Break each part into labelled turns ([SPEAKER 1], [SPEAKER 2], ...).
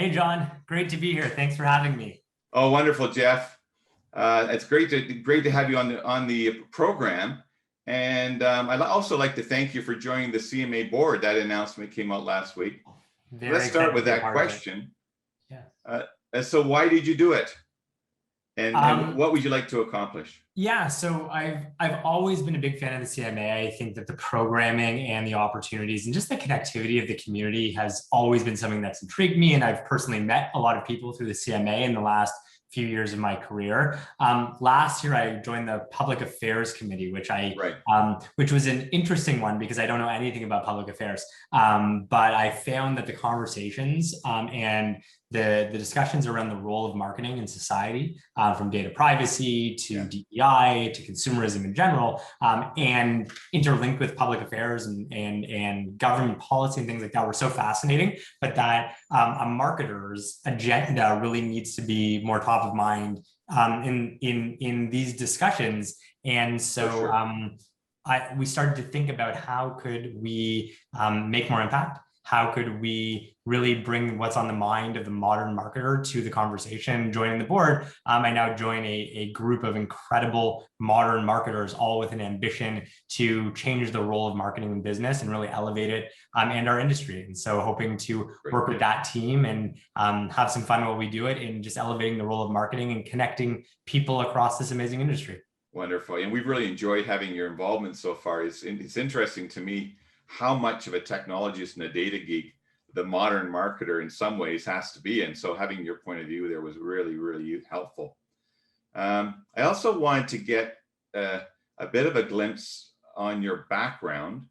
[SPEAKER 1] Hey, John, great to be here. Thanks for having me.
[SPEAKER 2] Oh, wonderful, Jeff. It's great to have you on the program. And I'd also like to thank you for joining the CMA board. That announcement came out last week.
[SPEAKER 1] Very
[SPEAKER 2] Let's start
[SPEAKER 1] excited to
[SPEAKER 2] with
[SPEAKER 1] be a
[SPEAKER 2] that
[SPEAKER 1] part of it.
[SPEAKER 2] question.
[SPEAKER 1] Yeah.
[SPEAKER 2] So why did you do it? And
[SPEAKER 1] Um,
[SPEAKER 2] what would you like to accomplish?
[SPEAKER 1] yeah, so I've always been a big fan of the CMA. I think that the programming and the opportunities and just the connectivity of the community has always been something that's intrigued me. And I've personally met a lot of people through the CMA in the last few years of my career. Last year, I joined the Public Affairs Committee,
[SPEAKER 2] Right.
[SPEAKER 1] which was an interesting one because I don't know anything about public affairs. But I found that the conversations and the discussions around the role of marketing in society, from data privacy to DEI to consumerism in general, and interlinked with public affairs and government policy and things like that were so fascinating, but that a marketer's agenda really needs to be more top of mind in these discussions. And so
[SPEAKER 2] sure.
[SPEAKER 1] we started to think about how could we make more impact? How could we really bring what's on the mind of the modern marketer to the conversation? Joining the board, I now join a group of incredible modern marketers, all with an ambition to change the role of marketing in business and really elevate it and our industry. And so hoping to work with that team and have some fun while we do it in just elevating the role of marketing and connecting people across this amazing industry.
[SPEAKER 2] Wonderful. And we've really enjoyed having your involvement so far. It's interesting to me how much of a technologist and a data geek the modern marketer in some ways has to be. And so having your point of view there was really, really helpful. I also wanted to get a bit of a glimpse on your background.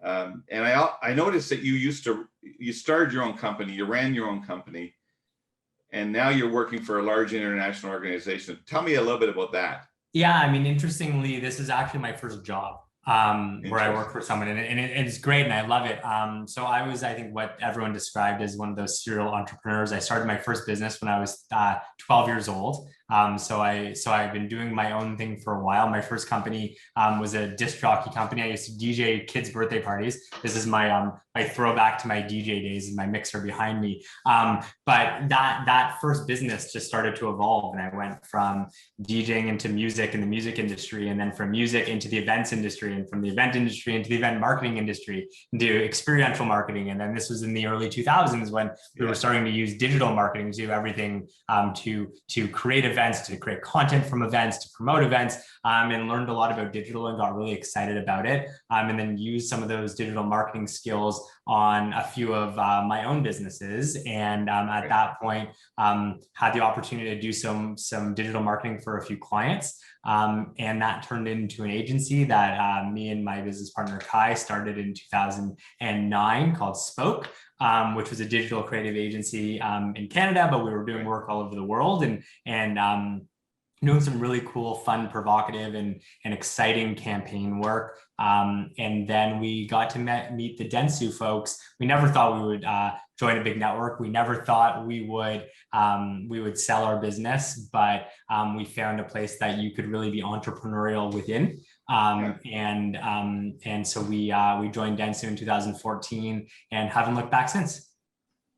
[SPEAKER 2] And I noticed that you started your own company, you ran your own company, and now you're working for a large international organization. Tell me a little bit about that.
[SPEAKER 1] Yeah, I mean, interestingly, this is actually my first job where I work for someone, and it's great, and I love it. So I was, I think, what everyone described as one of those serial entrepreneurs. I started my first business when I was 12 years old. So I've been doing my own thing for a while. My first company was a disc jockey company. I used to DJ kids' birthday parties. This is my throwback to my DJ days and my mixer behind me. But that first business just started to evolve, and I went from DJing into music in the music industry, and then from music into the events industry, and from the event industry into the event marketing industry, into experiential marketing. And then this was in the early 2000s when we were starting to use digital marketing to do everything to create events, to create content from events, to promote events, and learned a lot about digital and got really excited about it. And then used some of those digital marketing skills on a few of my own businesses. And at that point, had the opportunity to do some digital marketing for a few clients. And that turned into an agency that me and my business partner, Kai, started in 2009 called Spoke, which was a digital creative agency in Canada, but we were doing work all over the world and doing some really cool, fun, provocative, and exciting campaign work. And then we got to meet the Dentsu folks. We never thought we would join a big network. We never thought we would sell our business, but we found a place that you could really be entrepreneurial within. And so we joined Dentsu in 2014 and haven't looked back since.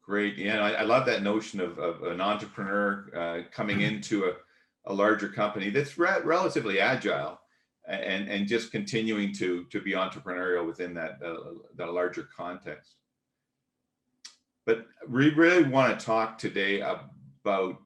[SPEAKER 2] Great. Yeah, I love that notion of an entrepreneur coming into a larger company that's relatively agile and just continuing to be entrepreneurial within that larger context. But we really want to talk today about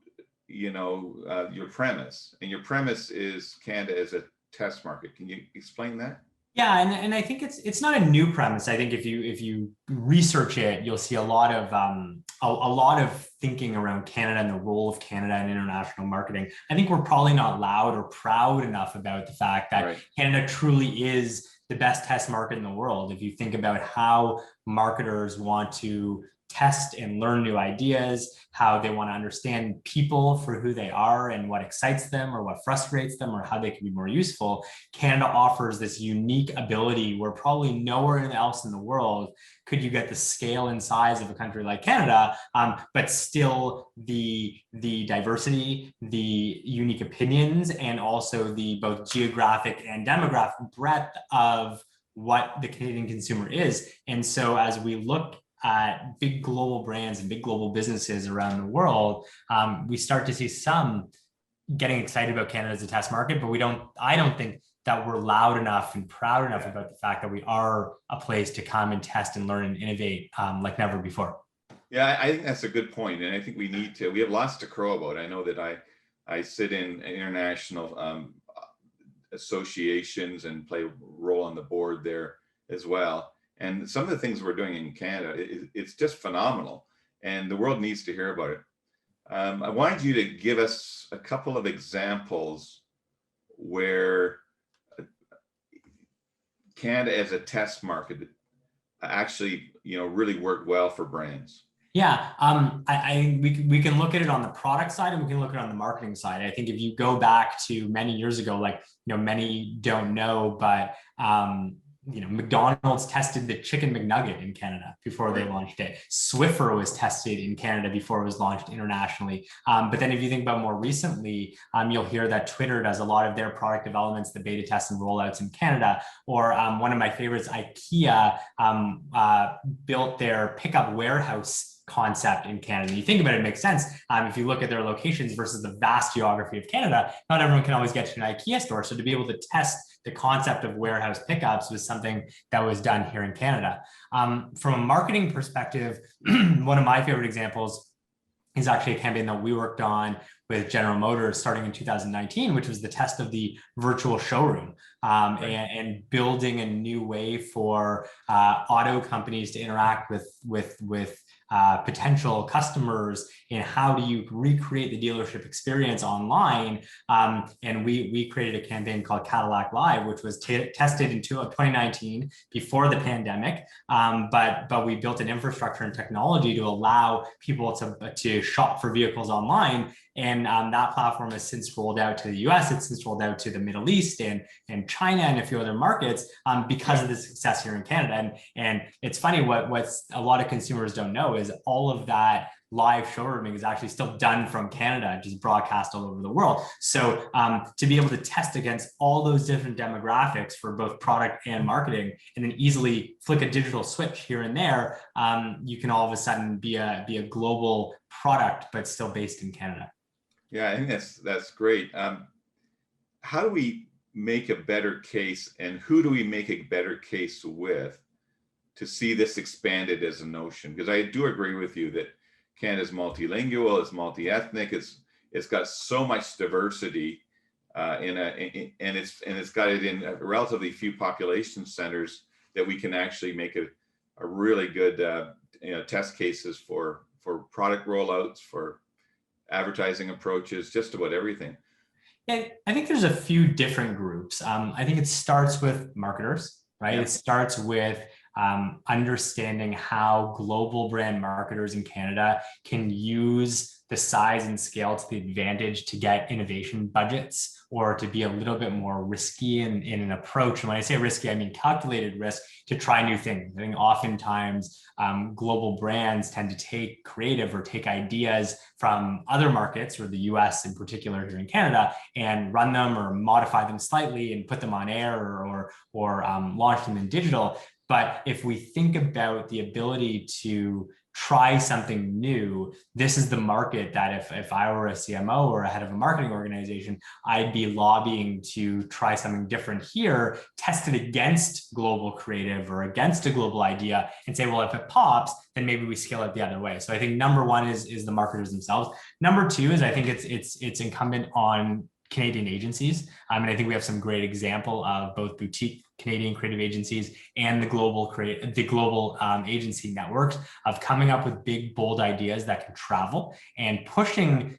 [SPEAKER 2] your premise, and your premise is Canada as a test market. Can you explain that?
[SPEAKER 1] Yeah, and I think it's not a new premise. I think if you research it, you'll see a lot of thinking around Canada and the role of Canada in international marketing. I think we're probably not loud or proud enough about the fact that Canada truly is the best test market in the world. If you think about how marketers want to test and learn new ideas, how they want to understand people for who they are and what excites them or what frustrates them or how they can be more useful, Canada offers this unique ability where probably nowhere else in the world could you get the scale and size of a country like Canada, but still the diversity, the unique opinions, and also the both geographic and demographic breadth of what the Canadian consumer is. And so as we look big global brands and big global businesses around the world, we start to see some getting excited about Canada as a test market, but I don't think that we're loud enough and proud enough about the fact that we are a place to come and test and learn and innovate like never before.
[SPEAKER 2] Yeah, I think that's a good point. And I think we have lots to crow about. I know that I sit in international associations and play a role on the board there as well. And some of the things we're doing in Canada, it's just phenomenal. And the world needs to hear about it. I wanted you to give us a couple of examples where Canada as a test market actually, really worked well for brands.
[SPEAKER 1] Yeah, we can look at it on the product side and we can look at it on the marketing side. I think if you go back to many years ago, like, many don't know, but McDonald's tested the chicken McNugget in Canada before they launched it. Swiffer was tested in Canada before it was launched internationally. But then if you think about more recently, you'll hear that Twitter does a lot of their product developments, the beta tests and rollouts in Canada. Or one of my favorites, IKEA, built their pickup warehouse concept in Canada. You think about it, it makes sense. If you look at their locations versus the vast geography of Canada, not everyone can always get to an IKEA store. So to be able to test the concept of warehouse pickups was something that was done here in Canada. From a marketing perspective, one of my favorite examples is actually a campaign that we worked on with General Motors starting in 2019, which was the test of the virtual showroom, and building a new way for auto companies to interact with potential customers, and how do you recreate the dealership experience online. And we created a campaign called Cadillac Live, which was tested in 2019 before the pandemic. But we built an infrastructure and technology to allow people to shop for vehicles online. And that platform has since rolled out to the US, it's since rolled out to the Middle East and China and a few other markets because of the success here in Canada. And it's funny, what a lot of consumers don't know is all of that live showrooming is actually still done from Canada, just broadcast all over the world. So to be able to test against all those different demographics for both product and marketing, and then easily flick a digital switch here and there, you can all of a sudden be a global product, but still based in Canada.
[SPEAKER 2] Yeah, I think that's great. How do we make a better case, and who do we make a better case with to see this expanded as a notion? Because I do agree with you that Canada's multilingual, it's multi-ethnic, it's got so much diversity, and it's got it in relatively few population centers that we can actually make a really good test cases for product rollouts, for advertising approaches, just about everything.
[SPEAKER 1] Yeah, I think there's a few different groups. I think it starts with marketers, right? Yeah. It starts with understanding how global brand marketers in Canada can use the size and scale to the advantage to get innovation budgets, or to be a little bit more risky in an approach. And when I say risky, I mean calculated risk to try new things. I think oftentimes global brands tend to take creative or take ideas from other markets, or the US in particular here in Canada, and run them or modify them slightly and put them on air or launch them in digital. But if we think about the ability to try something new, this is the market that if I were a CMO or a head of a marketing organization, I'd be lobbying to try something different here, test it against global creative or against a global idea, and say, well, if it pops, then maybe we scale it the other way. So I think number one is the marketers themselves. Number two is I think it's incumbent on Canadian agencies. And I think we have some great example of both boutique Canadian creative agencies and the global agency networks of coming up with big, bold ideas that can travel, and pushing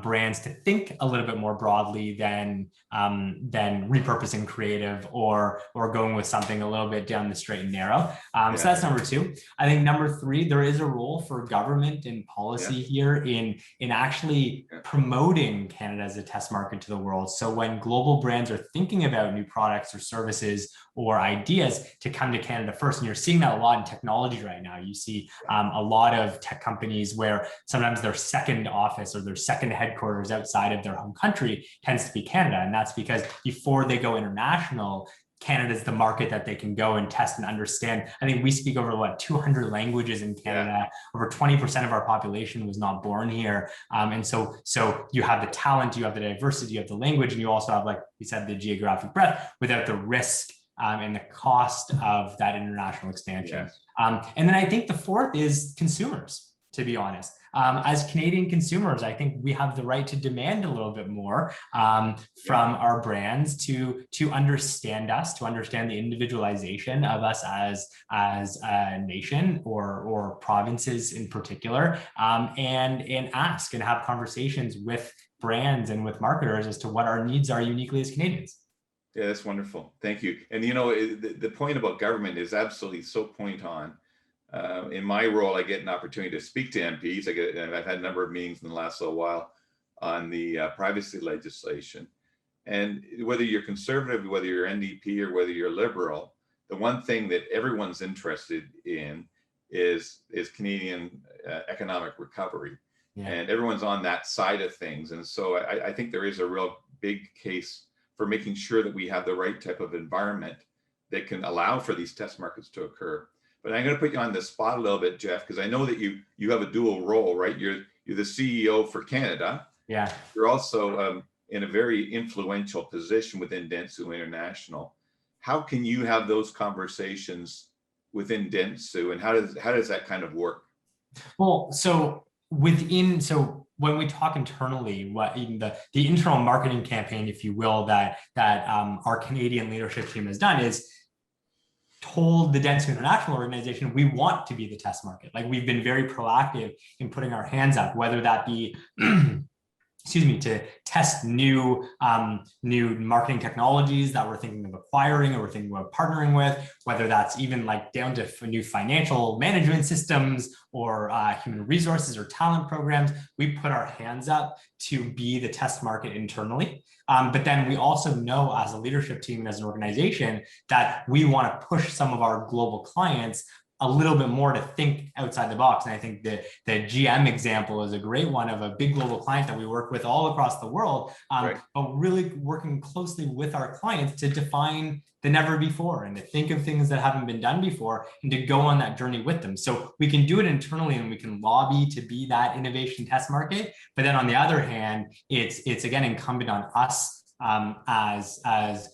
[SPEAKER 1] brands to think a little bit more broadly than repurposing creative or going with something a little bit down the straight and narrow. So that's number two. I think number three, there is a role for government and policy here in actually promoting Canada as a test market to the world. So when global brands are thinking about new products or services or ideas, to come to Canada first. And you're seeing that a lot in technology right now. You see a lot of tech companies where sometimes their second office or their second headquarters outside of their home country tends to be Canada. And that's because before they go international, Canada is the market that they can go and test and understand. I think we speak over 200 languages in Canada. Yeah. Over 20% of our population was not born here. And so you have the talent, you have the diversity, you have the language, and you also have, like you said, the geographic breadth without the risk and the cost of that international expansion. Yes. And then I think the fourth is consumers, to be honest. As Canadian consumers, I think we have the right to demand a little bit more from our brands to understand us, to understand the individualization of us as a nation or provinces in particular, and ask and have conversations with brands and with marketers as to what our needs are uniquely as Canadians.
[SPEAKER 2] Yeah, that's wonderful. Thank you. And the point about government is absolutely so point on. In my role, I get an opportunity to speak to MPs. I've had a number of meetings in the last little while on the privacy legislation. And whether you're conservative, whether you're NDP, or whether you're liberal, the one thing that everyone's interested in is Canadian economic recovery. Yeah. And everyone's on that side of things. And so I think there is a real big case for making sure that we have the right type of environment that can allow for these test markets to occur. But I'm going to put you on the spot a little bit, Jeff, because I know that you have a dual role, right? You're the CEO for Canada.
[SPEAKER 1] Yeah.
[SPEAKER 2] You're also in a very influential position within Dentsu International. How can you have those conversations within Dentsu, and how does that kind of work?
[SPEAKER 1] Well, so when we talk internally, what the internal marketing campaign, if you will, that our Canadian leadership team has done is told the Dentsu International organization, we want to be the test market. Like, we've been very proactive in putting our hands up, whether that be to test new marketing technologies that we're thinking of acquiring or we're thinking of partnering with, whether that's even like down to new financial management systems or human resources or talent programs. We put our hands up to be the test market internally. But then we also know as a leadership team and as an organization that we want to push some of our global clients a little bit more to think outside the box. And I think the GM example is a great one of a big global client that we work with all across the world, right. But really working closely with our clients to define the never before and to think of things that haven't been done before and to go on that journey with them. So we can do it internally and we can lobby to be that innovation test market. But then on the other hand, it's again incumbent on us as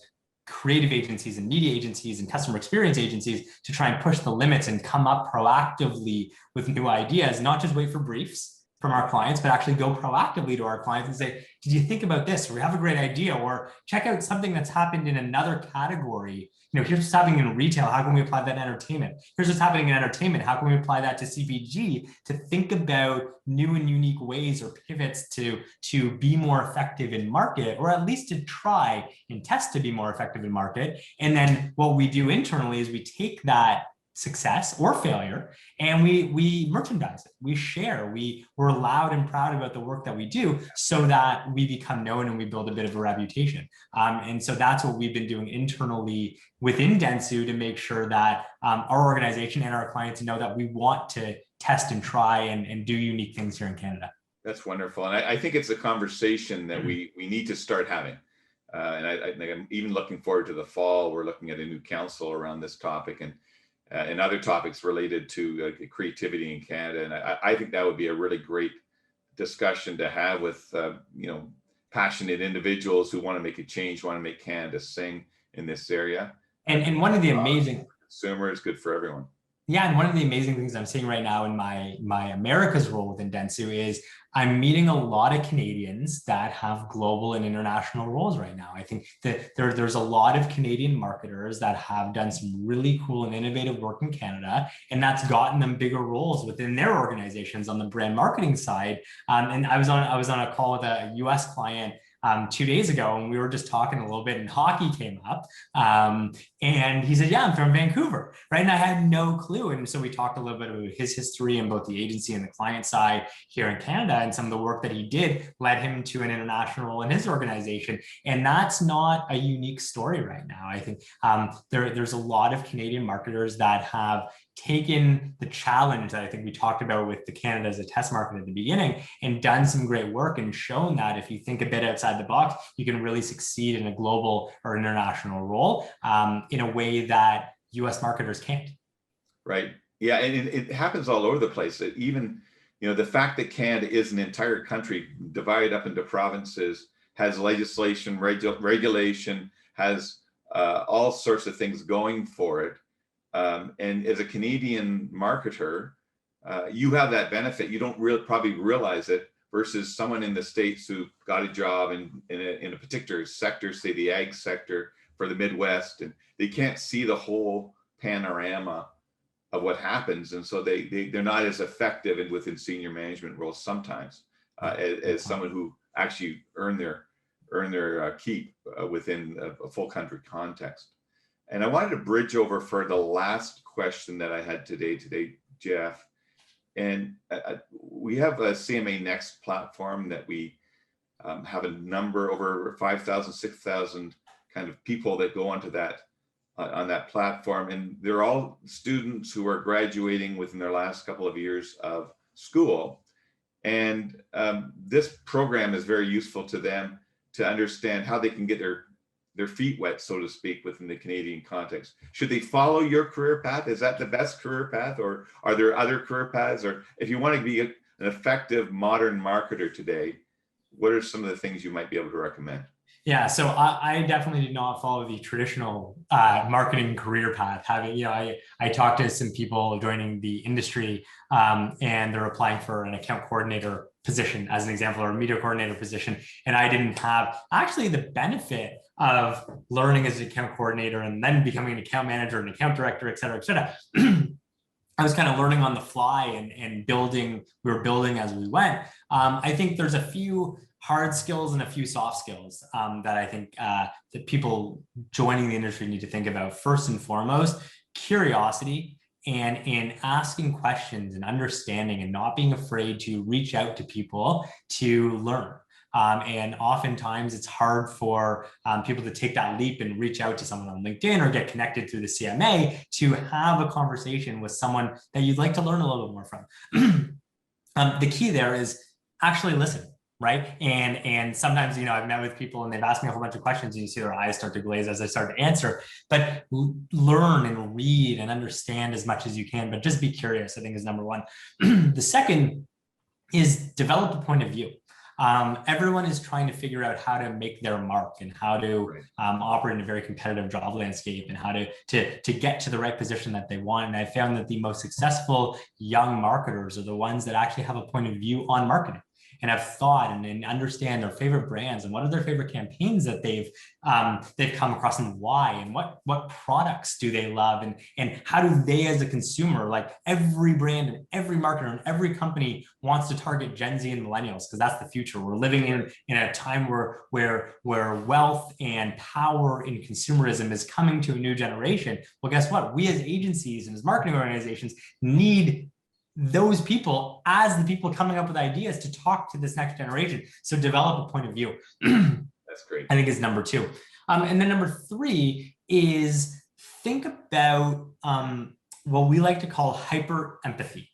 [SPEAKER 1] creative agencies and media agencies and customer experience agencies to try and push the limits and come up proactively with new ideas, not just wait for briefs from our clients, but actually go proactively to our clients and say, did you think about this? Or we have a great idea, or check out something that's happened in another category. Here's what's happening in retail. How can we apply that in entertainment? Here's what's happening in entertainment. How can we apply that to CPG to think about new and unique ways or pivots to be more effective in market, or at least to try and test to be more effective in market. And then what we do internally is we take that success or failure and we merchandise it, we share, we're loud and proud about the work that we do so that we become known and we build a bit of a reputation. And so that's what we've been doing internally within Dentsu to make sure that our organization and our clients know that we want to test and try and do unique things here in Canada. That's
[SPEAKER 2] wonderful. And I think it's a conversation that we need to start having. And I think I'm even looking forward to the fall. We're looking at a new council around this topic and other topics related to creativity in Canada. And I think that would be a really great discussion to have with, passionate individuals who want to make a change, want to make Canada sing in this area.
[SPEAKER 1] And one of the amazing
[SPEAKER 2] consumers, good for everyone.
[SPEAKER 1] Yeah, and one of the amazing things I'm seeing right now in my Americas role within Dentsu is I'm meeting a lot of Canadians that have global and international roles right now. I think that there's a lot of Canadian marketers that have done some really cool and innovative work in Canada, and that's gotten them bigger roles within their organizations on the brand marketing side. And I was on a call with a US client 2 days ago, and we were just talking a little bit, and hockey came up. And he said, yeah, I'm from Vancouver, right? And I had no clue. And so we talked a little bit about his history and both the agency and the client side here in Canada, and some of the work that he did led him to an international role in his organization. And that's not a unique story right now. I think there's a lot of Canadian marketers that have taken the challenge that I think we talked about with the Canada as a test market at the beginning and done some great work and shown that if you think a bit outside the box, you can really succeed in a global or international role in a way that US marketers can't.
[SPEAKER 2] Right. Yeah. And it happens all over the place. That even, the fact that Canada is an entire country divided up into provinces, has legislation, regulation, has all sorts of things going for it. And as a Canadian marketer, you have that benefit. You don't probably realize it versus someone in the States who got a job in a particular sector, say the ag sector for the Midwest, and they can't see the whole panorama of what happens. And so they're not as effective within senior management roles sometimes as someone who actually earn their keep within a full country context. And I wanted to bridge over for the last question that I had today, Jeff. And we have a CMA Next platform that we have a number over 5,000, 6,000 kind of people that go onto that on that platform. And they're all students who are graduating within their last couple of years of school. And this program is very useful to them to understand how they can get their feet wet, so to speak, within the Canadian context. Should they follow your career path? Is that the best career path, or are there other career paths? Or if you want to be an effective modern marketer today, what are some of the things you might be able to recommend?
[SPEAKER 1] Yeah, so I definitely did not follow the traditional marketing career path. I talked to some people joining the industry and they're applying for an account coordinator position, as an example, or a media coordinator position. And I didn't have actually the benefit of learning as an account coordinator and then becoming an account manager, an account director, et cetera, et cetera. I was kind of learning on the fly and building, we were building as we went. I think there's a few hard skills and a few soft skills that I think that people joining the industry need to think about. First and foremost, curiosity, and in asking questions and understanding and not being afraid to reach out to people to learn. And oftentimes it's hard for people to take that leap and reach out to someone on LinkedIn or get connected through the CMA to have a conversation with someone that you'd like to learn a little bit more from. The key there is actually listen. Right. And sometimes, I've met with people and they've asked me a whole bunch of questions and you see their eyes start to glaze as I start to answer, but learn and read and understand as much as you can, but just be curious, I think, is number one. The second is develop a point of view. Everyone is trying to figure out how to make their mark and how to operate in a very competitive job landscape and how to get to the right position that they want. And I found that the most successful young marketers are the ones that actually have a point of view on marketing and have thought and understand their favorite brands and what are their favorite campaigns that they've come across and why, and what products do they love, and how do they as a consumer, like every brand and every marketer and every company wants to target Gen Z and millennials because that's the future. We're living in a time where wealth and power in consumerism is coming to a new generation. Well, guess what? We as agencies and as marketing organizations need those people as the people coming up with ideas to talk to this next generation. So develop a point of view.
[SPEAKER 2] That's great.
[SPEAKER 1] I think is number two. And then number three is think about what we like to call hyper empathy.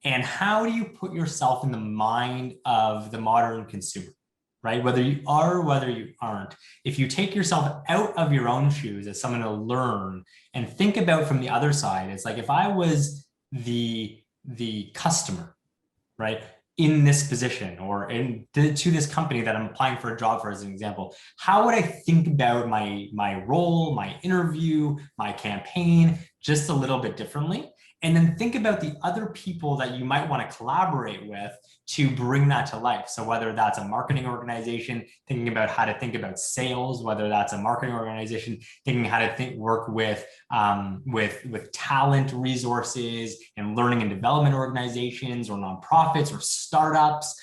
[SPEAKER 1] And how do you put yourself in the mind of the modern consumer, right? Whether you are or whether you aren't. If you take yourself out of your own shoes as someone to learn and think about from the other side, it's like if I was the customer, right, in this position or to this company that I'm applying for a job for, as an example, how would I think about my role, my interview, my campaign, just a little bit differently? And then think about the other people that you might want to collaborate with to bring that to life. So whether that's a marketing organization thinking about how to think about sales, whether that's a marketing organization thinking how to work with talent resources and learning and development organizations or nonprofits or startups.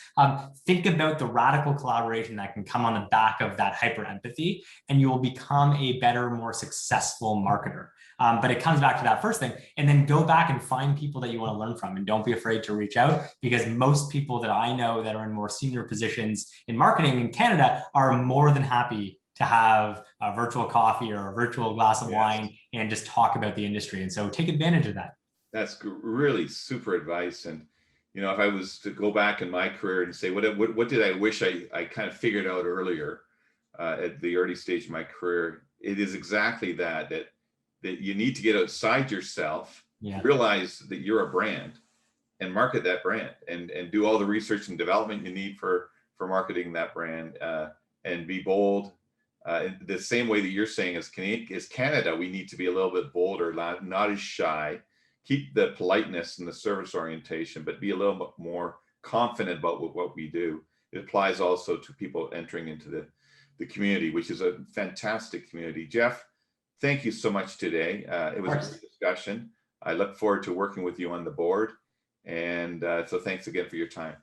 [SPEAKER 1] Think about the radical collaboration that can come on the back of that hyper empathy, and you will become a better, more successful marketer. But it comes back to that first thing, and then go back and find people that you want to learn from, and don't be afraid to reach out, because most people that I know that are in more senior positions in marketing in Canada are more than happy to have a virtual coffee or a virtual glass of wine and just talk about the industry. And so take advantage of that.
[SPEAKER 2] That's really super advice. And, you know, if I was to go back in my career and say, what did I wish I kind of figured out earlier at the early stage of my career? It is exactly that you need to get outside yourself,
[SPEAKER 1] Yeah.
[SPEAKER 2] realize that you're a brand and market that brand and do all the research and development you need for marketing that brand, and be bold. The same way that you're saying as Canada, we need to be a little bit bolder, not as shy, keep the politeness and the service orientation, but be a little bit more confident about what we do. It applies also to people entering into the community, which is a fantastic community. Jeff, thank you so much today. It was a great discussion. I look forward to working with you on the board. And so thanks again for your time.